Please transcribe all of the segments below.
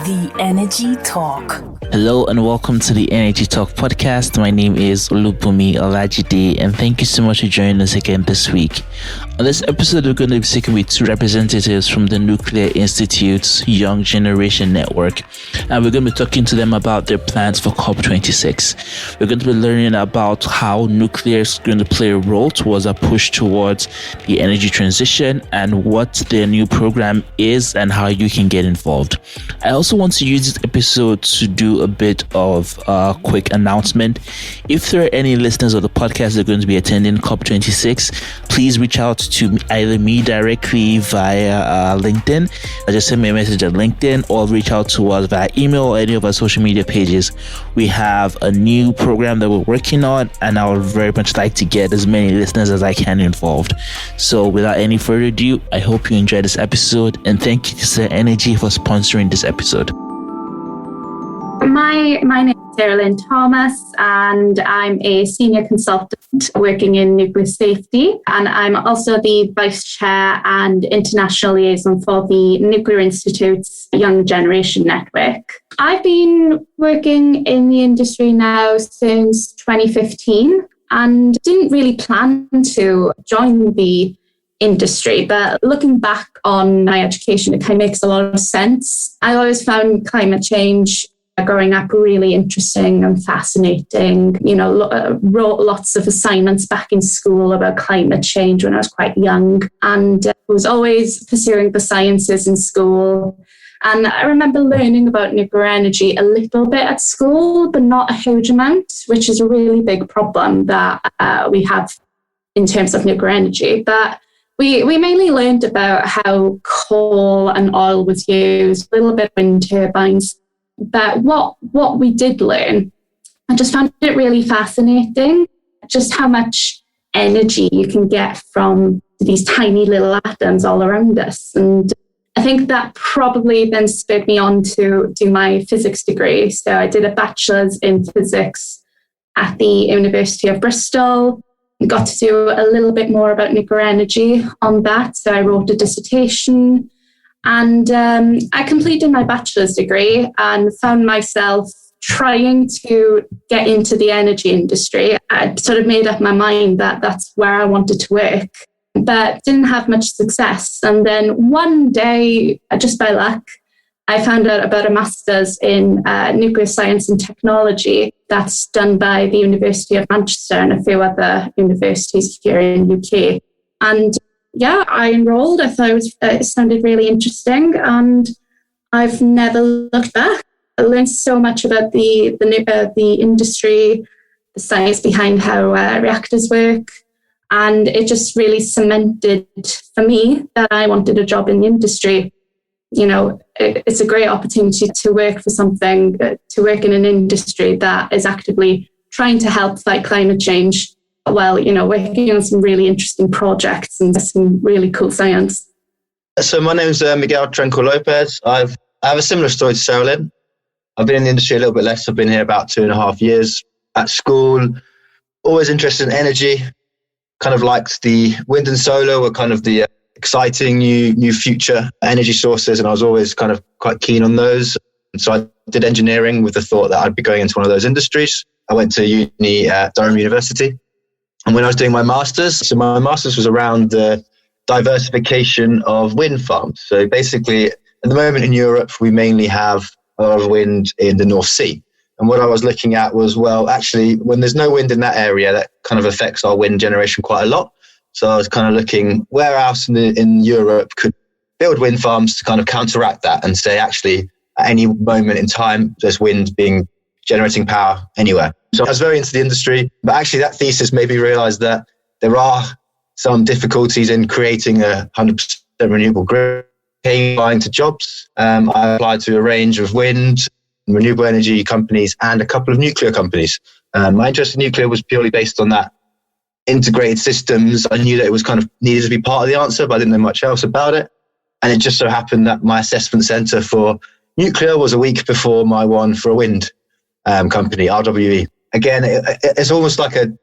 The Energy Talk. Hello and welcome to the Energy Talk podcast. My name is Olubunmi Olajide and thank you so much for joining us again this week. On this episode, we're going to be speaking with two representatives from the Nuclear Institute's Young Generation Network, and we're going to be talking to them about their plans for COP26. We're going to be learning about how nuclear is going to play a role towards a push towards the energy transition and what their new program is and how you can get involved. I also want to use this episode to do a bit of a quick announcement. If there are any listeners of the podcast that are going to be attending COP26, please reach out to either me directly via LinkedIn. Just send me a message at LinkedIn or reach out to us via email or any of our social media pages. We have a new program that we're working on, and I would very much like to get as many listeners as I can involved. So without any further ado, I hope you enjoy this episode, and thank you to Sir Energy for sponsoring this episode. My name is Saralyn Thomas, and I'm a senior consultant working in nuclear safety, and I'm also the Vice Chair and International Liaison for the Nuclear Institute's Young Generation Network. I've been working in the industry now since 2015 and didn't really plan to join the industry, but looking back on my education, it kind of makes a lot of sense. I always found climate change growing up really interesting and fascinating. Wrote lots of assignments back in school about climate change when I was quite young, and was always pursuing the sciences in school. And I remember learning about nuclear energy a little bit at school, but not a huge amount, which is a really big problem that we have in terms of nuclear energy. But we mainly learned about how coal and oil was used, a little bit of wind turbines. But what we did learn, I just found it really fascinating, just how much energy you can get from these tiny little atoms all around us. And I think that probably then spurred me on to do my physics degree. So I did a bachelor's in physics at the University of Bristol. Got to do a little bit more about nuclear energy on that. So I wrote a dissertation. And I completed my bachelor's degree and found myself trying to get into the energy industry. I'd sort of made up my mind that that's where I wanted to work, but didn't have much success. And then one day, just by luck, I found out about a master's in nuclear science and technology that's done by the University of Manchester and a few other universities here in the UK. And yeah, I enrolled. I thought it sounded really interesting, and I've never looked back. I learned so much about the industry, the science behind how reactors work, and it just really cemented for me that I wanted a job in the industry. It's a great opportunity to work for something, to work in an industry that is actively trying to help fight climate change. Working on some really interesting projects and some really cool science. So my name is Miguel Trenkel-Lopez. I have a similar story to Saralyn. I've been in the industry a little bit less. I've been here about 2.5 years. At school, always interested in energy. Kind of liked the wind and solar were kind of the exciting new future energy sources, and I was always kind of quite keen on those. And so I did engineering with the thought that I'd be going into one of those industries. I went to uni at Durham University. And when I was doing my master's, my master's was around the diversification of wind farms. So basically, at the moment in Europe, we mainly have a lot of wind in the North Sea. And what I was looking at was, actually, when there's no wind in that area, that kind of affects our wind generation quite a lot. So I was kind of looking where else in Europe could build wind farms to kind of counteract that and say, actually, at any moment in time, there's wind generating power anywhere. So I was very into the industry, but actually that thesis made me realize that there are some difficulties in creating a 100% renewable grid, applying to jobs. I applied to a range of wind, renewable energy companies, and a couple of nuclear companies. My interest in nuclear was purely based on that integrated systems. I knew that it was kind of needed to be part of the answer, but I didn't know much else about it. And it just so happened that my assessment center for nuclear was a week before my one for a wind company, RWE. Again, it's almost like a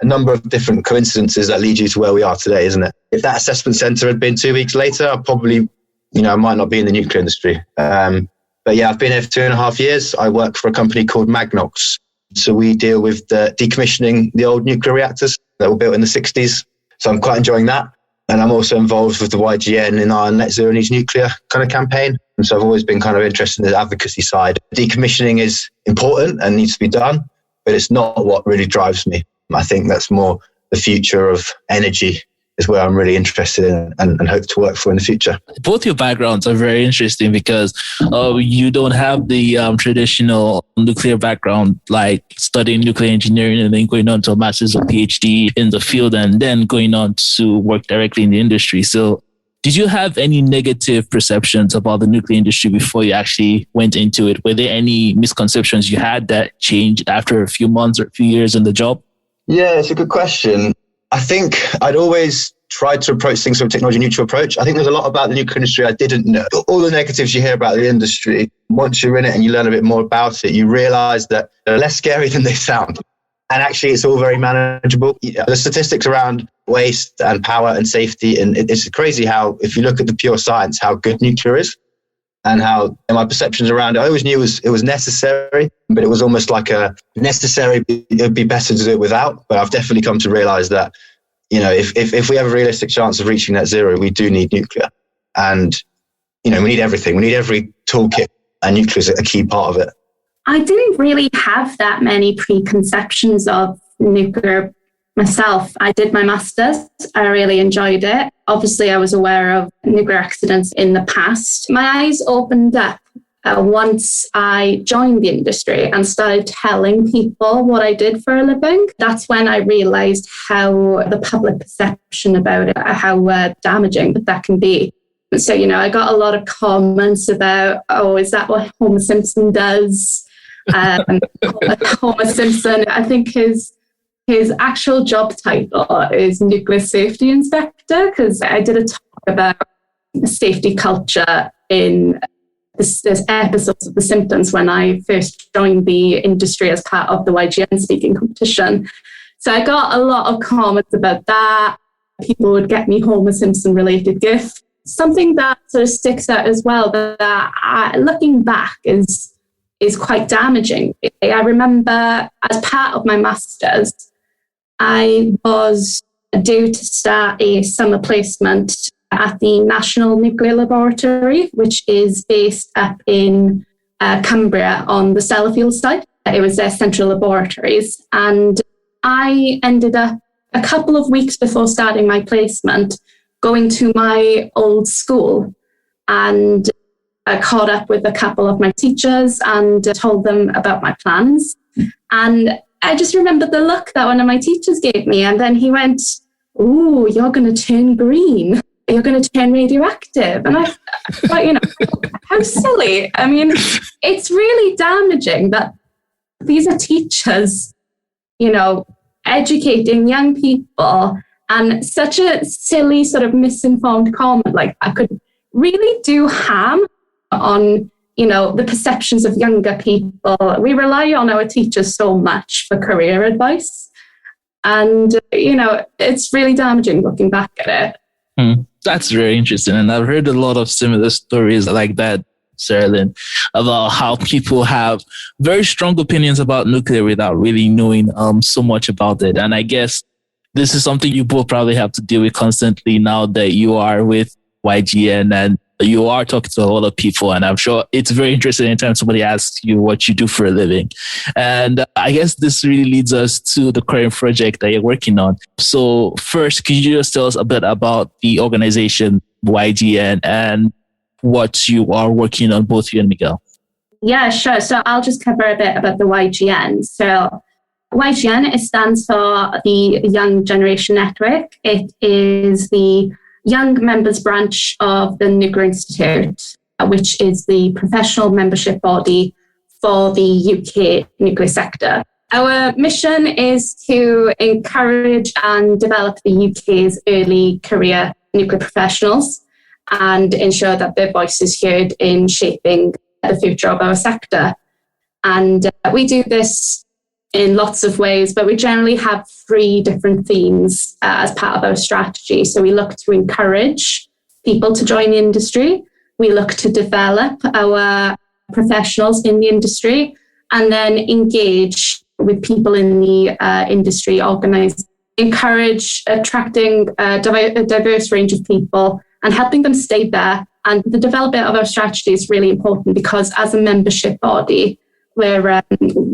number of different coincidences that lead you to where we are today, isn't it? If that assessment center had been 2 weeks later, I probably, I might not be in the nuclear industry. But But yeah, I've been here for 2.5 years. I work for a company called Magnox. So we deal with decommissioning the old nuclear reactors that were built in the 60s. So I'm quite enjoying that. And I'm also involved with the YGN in our Net Zero Needs Nuclear kind of campaign. And so I've always been kind of interested in the advocacy side. Decommissioning is important and needs to be done, but it's not what really drives me. I think that's more the future of energy is where I'm really interested in and hope to work for in the future. Both your backgrounds are very interesting because you don't have the traditional nuclear background, like studying nuclear engineering and then going on to a master's or PhD in the field and then going on to work directly in the industry. So did you have any negative perceptions about the nuclear industry before you actually went into it? Were there any misconceptions you had that changed after a few months or a few years in the job? Yeah, it's a good question. I think I'd always tried to approach things from a technology neutral approach. I think there's a lot about the nuclear industry I didn't know. All the negatives you hear about the industry, once you're in it and you learn a bit more about it, you realize that they're less scary than they sound. And actually, it's all very manageable. The statistics around waste and power and safety, and it's crazy how, if you look at the pure science, how good nuclear is. And how my perceptions around it, I always knew it was necessary, but it was almost like a necessary, it would be better to do it without. But I've definitely come to realize that, if we have a realistic chance of reaching net zero, we do need nuclear. And, we need everything. We need every toolkit, and nuclear is a key part of it. I didn't really have that many preconceptions of nuclear myself. I did my master's. I really enjoyed it. Obviously, I was aware of nuclear accidents in the past. My eyes opened up once I joined the industry and started telling people what I did for a living. That's when I realized how the public perception about it, how damaging that can be. So, I got a lot of comments about, is that what Homer Simpson does? Homer Simpson, I think his actual job title is Nuclear Safety Inspector, because I did a talk about safety culture in this episodes of The Simpsons when I first joined the industry as part of the YGN speaking competition. So I got a lot of comments about that. People would get me Homer Simpson related gifts. Something that sort of sticks out as well that looking back is quite damaging. I remember as part of my master's, I was due to start a summer placement at the National Nuclear Laboratory, which is based up in Cumbria on the Sellafield site. It was their central laboratories. And I ended up a couple of weeks before starting my placement going to my old school, and I caught up with a couple of my teachers and told them about my plans. And I just remembered the look that one of my teachers gave me. And then he went, "Ooh, you're going to turn green. You're going to turn radioactive." And I thought, how silly. I mean, it's really damaging that these are teachers, educating young people, and such a silly sort of misinformed comment like that could really do harm on, the perceptions of younger people. We rely on our teachers so much for career advice. And, it's really damaging looking back at it. That's very interesting. And I've heard a lot of similar stories like that, Saralyn, about how people have very strong opinions about nuclear without really knowing so much about it. And I guess this is something you both probably have to deal with constantly now that you are with YGN and you are talking to a lot of people. And I'm sure it's very interesting anytime somebody asks you what you do for a living. And I guess this really leads us to the current project that you're working on. So first, could you just tell us a bit about the organization YGN and what you are working on, both you and Miguel? Yeah, sure. So I'll just cover a bit about the YGN. So YGN stands for the Young Generation Network. It is the young members branch of the Nuclear Institute, which is the professional membership body for the UK nuclear sector. Our mission is to encourage and develop the UK's early career nuclear professionals and ensure that their voice is heard in shaping the future of our sector. And we do this in lots of ways, but we generally have 3 different themes as part of our strategy. So we look to encourage people to join the industry. We look to develop our professionals in the industry, and then engage with people in the industry, organize, encourage attracting a diverse range of people and helping them stay there. And the development of our strategy is really important because as a membership body, we're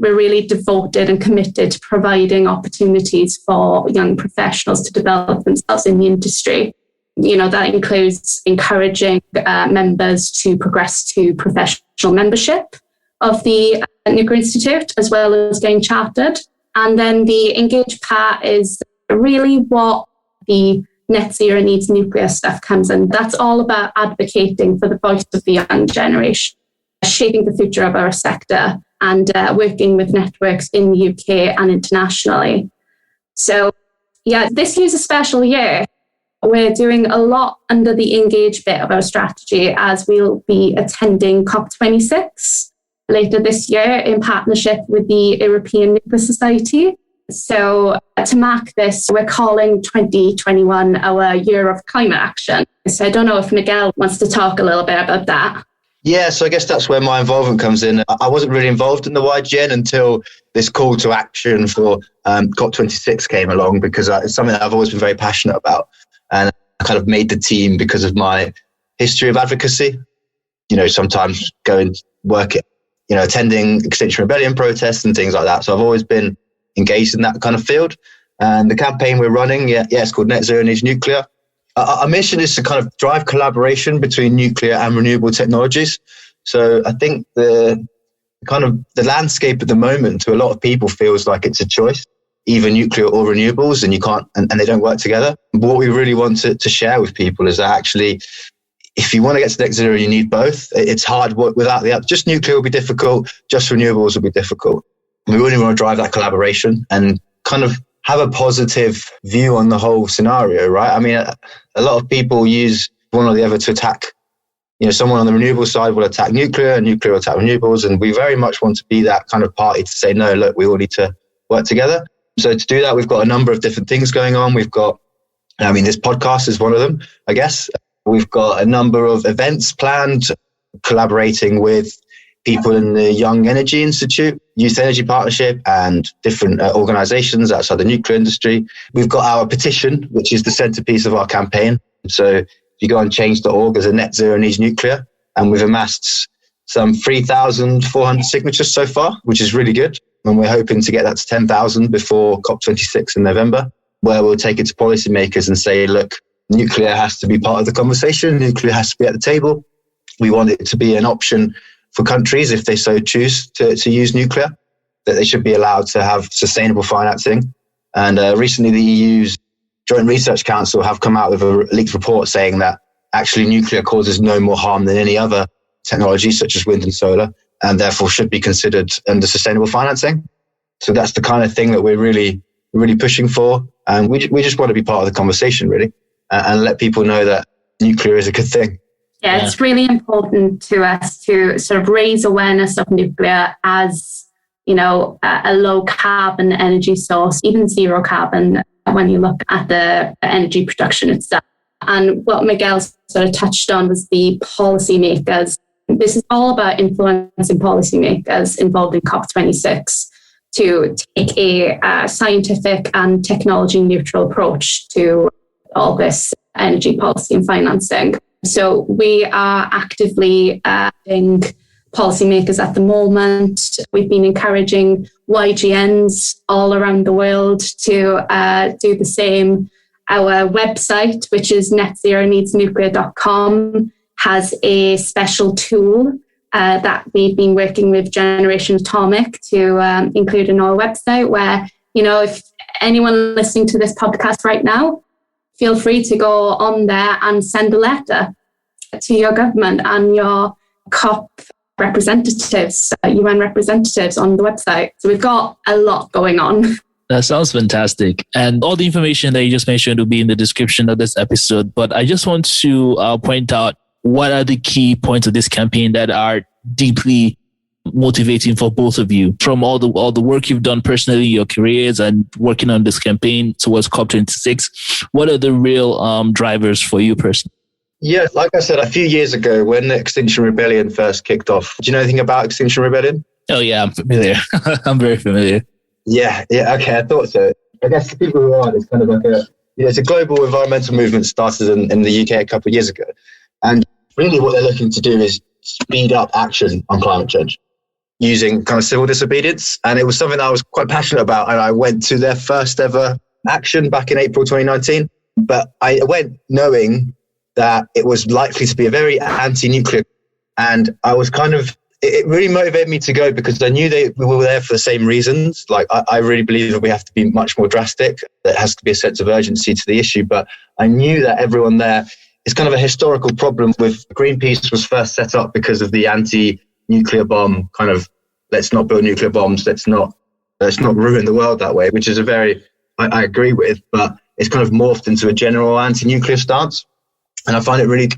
really devoted and committed to providing opportunities for young professionals to develop themselves in the industry. That includes encouraging members to progress to professional membership of the Nuclear Institute, as well as getting chartered. And then the engage part is really what the net zero needs nuclear stuff comes in. That's all about advocating for the voice of the young generation, shaping the future of our sector, and working with networks in the UK and internationally. So, this year's a special year. We're doing a lot under the engage bit of our strategy, as we'll be attending COP26 later this year in partnership with the European Nuclear Society. So to mark this, we're calling 2021 our year of climate action. So I don't know if Miguel wants to talk a little bit about that. Yeah, so I guess that's where my involvement comes in. I wasn't really involved in the YGN until this call to action for COP26 came along, because it's something that I've always been very passionate about. And I kind of made the team because of my history of advocacy. Sometimes going work at, attending Extinction Rebellion protests and things like that. So I've always been engaged in that kind of field. And the campaign we're running, it's called Net Zero Needs Nuclear. Our mission is to kind of drive collaboration between nuclear and renewable technologies. So I think the landscape at the moment to a lot of people feels like it's a choice, either nuclear or renewables, and you can't, and they don't work together. But what we really want to share with people is that actually, if you want to get to net zero, you need both. It's hard without the other. Just nuclear will be difficult. Just renewables will be difficult. We really want to drive that collaboration and kind of have a positive view on the whole scenario, right? I mean, a lot of people use one or the other to attack. Someone on the renewable side will attack nuclear, and nuclear will attack renewables. And we very much want to be that kind of party to say, no, look, we all need to work together. So to do that, we've got a number of different things going on. We've got, this podcast is one of them, I guess. We've got a number of events planned, collaborating with people in the Young Energy Institute, Youth Energy Partnership, and different organizations outside the nuclear industry. We've got our petition, which is the centerpiece of our campaign. So if you go on change.org, there's a Net Zero Needs Nuclear, and we've amassed some 3,400 signatures so far, which is really good. And we're hoping to get that to 10,000 before COP26 in November, where we'll take it to policymakers and say, look, nuclear has to be part of the conversation. Nuclear has to be at the table. We want it to be an option for countries, if they so choose to use nuclear, that they should be allowed to have sustainable financing. And recently the EU's Joint Research Council have come out with a leaked report saying that actually nuclear causes no more harm than any other technology, such as wind and solar, and therefore should be considered under sustainable financing. So that's the kind of thing that we're really, really pushing for. And we just want to be part of the conversation, really, and let people know that nuclear is a good thing. Yeah, it's really important to us to sort of raise awareness of nuclear as, a low carbon energy source, even zero carbon when you look at the energy production itself. And what Miguel sort of touched on was the policymakers. This is all about influencing policymakers involved in COP26 to take a scientific and technology neutral approach to all this energy policy and financing. So we are actively adding policymakers at the moment. We've been encouraging YGNs all around the world to do the same. Our website, which is netzeroneedsnuclear.com, has a special tool that we've been working with Generation Atomic to include in our website, where, if anyone listening to this podcast right now, feel free to go on there and send a letter to your government and your COP representatives, UN representatives on the website. So we've got a lot going on. That sounds fantastic. And all the information that you just mentioned will be in the description of this episode. But I just want to point out what are the key points of this campaign that are deeply motivating for both of you, from all the work you've done personally, your careers, and working on this campaign towards COP26. What are the real drivers for you personally? Yeah, like I said, a few years ago when the Extinction Rebellion first kicked off, do you know anything about Extinction Rebellion? Oh, yeah, I'm familiar. I'm very familiar. Yeah, okay, I thought so. I guess the people who aren't, it's kind of like it's a global environmental movement started in the UK a couple of years ago. And really what they're looking to do is speed up action on climate change using kind of civil disobedience. And it was something that I was quite passionate about. And I went to their first ever action back in April 2019. But I went knowing that it was likely to be a very anti-nuclear. And I was it really motivated me to go because I knew we were there for the same reasons. Like, I really believe that we have to be much more drastic. There has to be a sense of urgency to the issue. But I knew that everyone there, it's kind of a historical problem with Greenpeace was first set up because of the anti-nuclear bomb kind of, let's not build nuclear bombs, let's not ruin the world that way, which is I agree with, but it's kind of morphed into a general anti-nuclear stance. And I find it really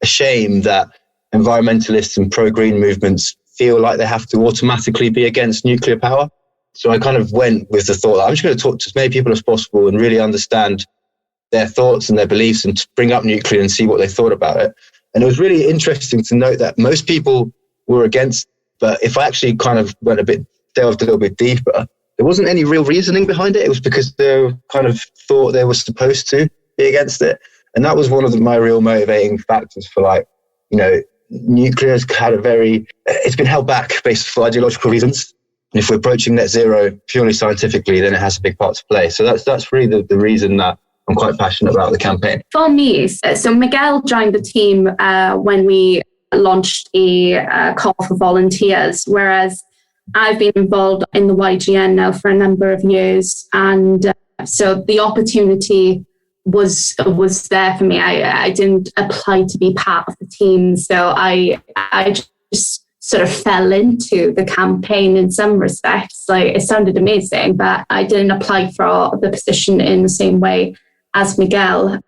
a shame that environmentalists and pro-green movements feel like they have to automatically be against nuclear power. So I kind of went with the thought that I'm just going to talk to as many people as possible and really understand their thoughts and their beliefs and to bring up nuclear and see what they thought about it. And it was really interesting to note that most people were against, but if I actually kind of delved a little bit deeper, there wasn't any real reasoning behind it. It was because they kind of thought they were supposed to be against it. And that was one of my real motivating factors for nuclear's it's been held back based for ideological reasons. And if we're approaching net zero purely scientifically, then it has a big part to play. So that's really the reason that I'm quite passionate about the campaign. For me, so Miguel joined the team when we launched a call for volunteers, whereas I've been involved in the YGN now for a number of years. And so the opportunity was there for me. I didn't apply to be part of the team. So I just sort of fell into the campaign in some respects. Like, it sounded amazing, but I didn't apply for the position in the same way as Miguel.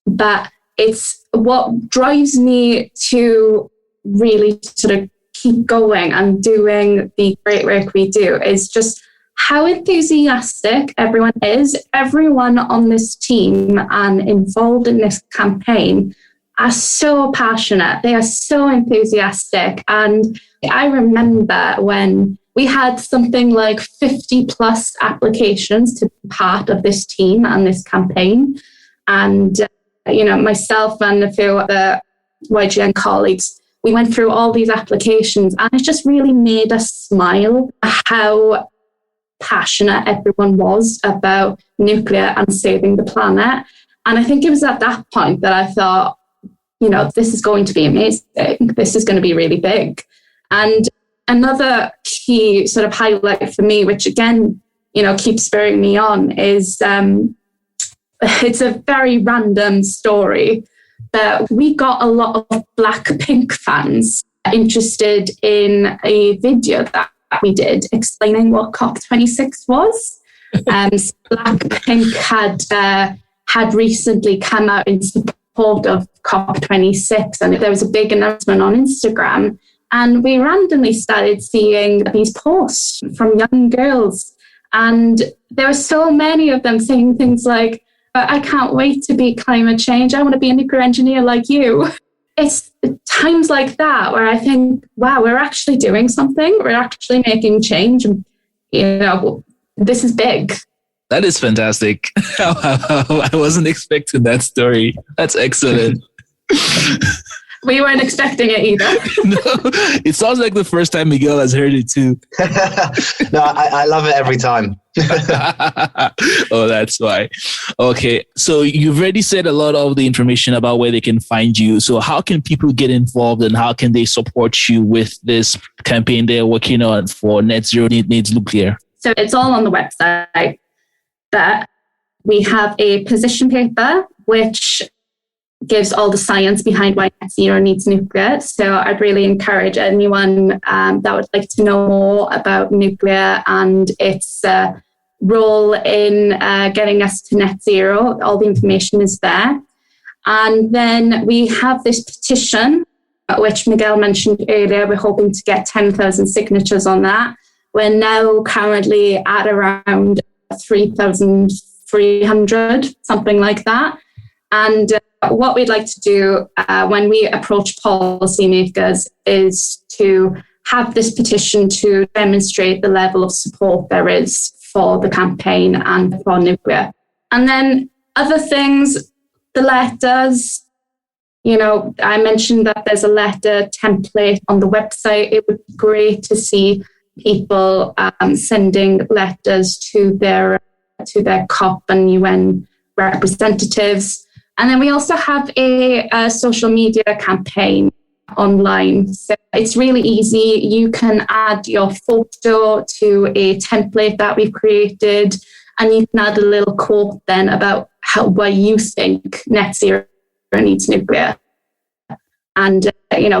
But it's what drives me to really sort of keep going and doing the great work we do is just how enthusiastic everyone is. Everyone on this team and involved in this campaign are so passionate. They are so enthusiastic. And I remember when we had something like 50 plus applications to be part of this team and this campaign. And, myself and a few other YGN colleagues, we went through all these applications, and it just really made us smile how passionate everyone was about nuclear and saving the planet. And I think it was at that point that I thought, this is going to be amazing. This is going to be really big. And another key sort of highlight for me, which again, keeps spurring me on, is it's a very random story, but we got a lot of Blackpink fans interested in a video that we did explaining what COP26 was. Blackpink had recently come out in support of COP26, and there was a big announcement on Instagram, and we randomly started seeing these posts from young girls, and there were so many of them saying things like, I can't wait to beat climate change. I want to be a nuclear engineer like you. It's times like that where I think, wow, we're actually doing something. We're actually making change. And, this is big. That is fantastic. I wasn't expecting that story. That's excellent. We weren't expecting it either. No, it sounds like the first time Miguel has heard it too. No, I love it every time. Oh, that's why. Okay, so you've already said a lot of the information about where they can find you. So how can people get involved and how can they support you with this campaign they're working on for Net Zero Needs Nuclear? So it's all on the website. But we have a position paper which gives all the science behind why Net Zero needs nuclear. So I'd really encourage anyone that would like to know more about nuclear and its role in getting us to net zero. All the information is there. And then we have this petition, which Miguel mentioned earlier. We're hoping to get 10,000 signatures on that. We're now currently at around 3,300, something like that. And what we'd like to do when we approach policymakers is to have this petition to demonstrate the level of support there is for the campaign and for nuclear. And then other things, the letters, I mentioned that there's a letter template on the website. It would be great to see people sending letters to their COP and UN representatives. And then we also have a social media campaign online. So it's really easy. You can add your photo to a template that we've created, and you can add a little quote then about why you think net zero needs nuclear. And,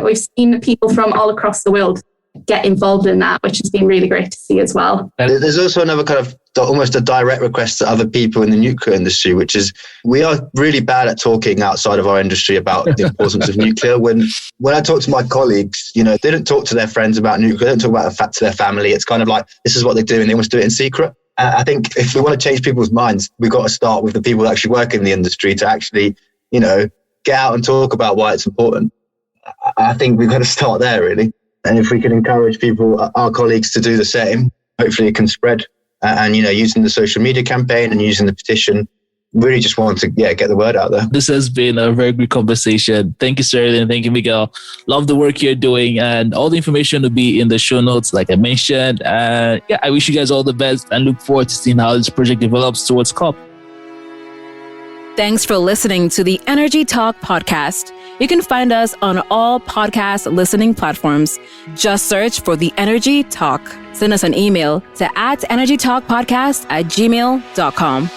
we've seen people from all across the world get involved in that, which has been really great to see as well. There's also another kind of almost a direct request to other people in the nuclear industry, which is we are really bad at talking outside of our industry about the importance of nuclear. When I talk to my colleagues, they don't talk to their friends about nuclear, they don't talk about the fact to their family. It's kind of like, this is what they do and they almost do it in secret. I think if we want to change people's minds, we've got to start with the people that actually work in the industry to actually, get out and talk about why it's important. I think we've got to start there, really. And if we can encourage people, our colleagues, to do the same, hopefully it can spread. And, using the social media campaign and using the petition, really just want to get the word out there. This has been a very good conversation. Thank you, Saralyn. Thank you, Miguel. Love the work you're doing, and all the information will be in the show notes, like I mentioned. I wish you guys all the best and look forward to seeing how this project develops towards COP. Thanks for listening to the Energy Talk podcast. You can find us on all podcast listening platforms. Just search for the Energy Talk. Send us an email to @energytalkpodcast@gmail.com.